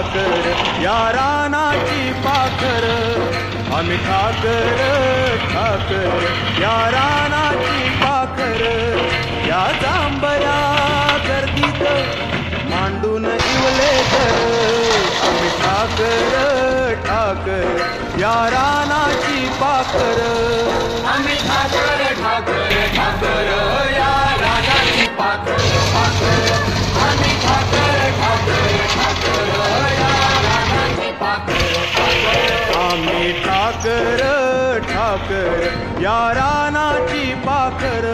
ठाकर या रानाची पाखर आम्ही ठाकर ठाकर या रानाची पाखर या जांभया गर्दीत मांडून इवले घर आम्ही ठाकर ठाकर या रानाची पाखर आम्ही ठाकर ठाकर ठाकर या रानाची पाखर पाखर आम्ही ठाकर ठाकर ठाकर या रानाची पाखर पाखर आम्ही ठाकर ठाकर या रानाची पाखर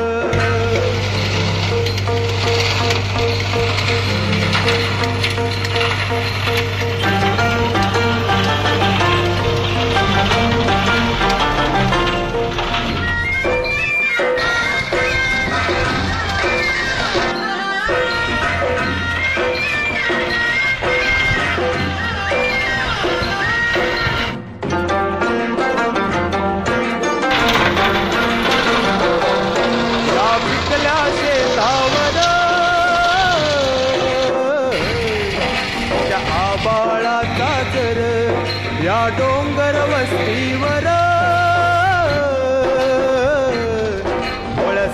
या डोंगर वस्तीवर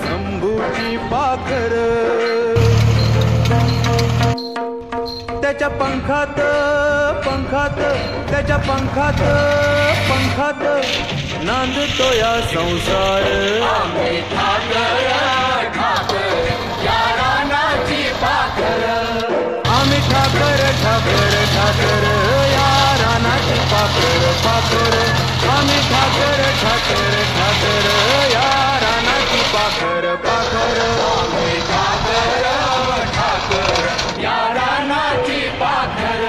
शंभूची पाखर त्याच्या पंखात पंखात त्याच्या पंखात पंखात नांदतो या संसार आम्ही ठाकर ठाकर या रानाची पाखर आम्ही ठाकर ठाकर ठाकर या रानाची पाखर पाखर आम्ही ठाकर ठाकर ठाकर या रानाची पाखर पाखर आम्ही ठाकर ठाकर या रानाची पाखर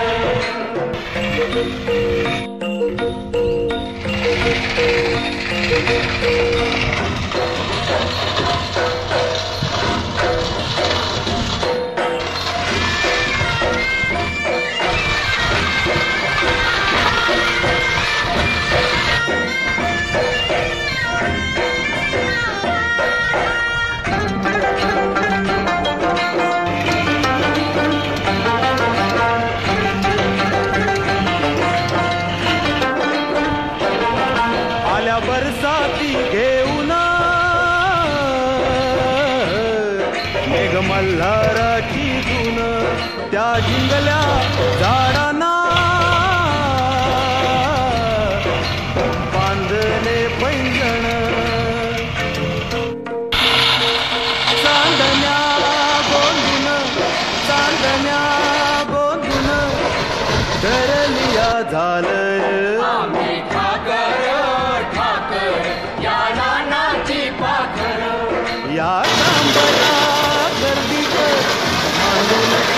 बरसाती घेऊन मेघ मल्हाराची धून त्या जिंगल्या झाडांना बांधले पैंजण चांदण्या गोंधून चांदण्या गोंधून धरलिया झालं आम्ही ठाकर या रानाची पाखर या जांभया गर्दीत मांडून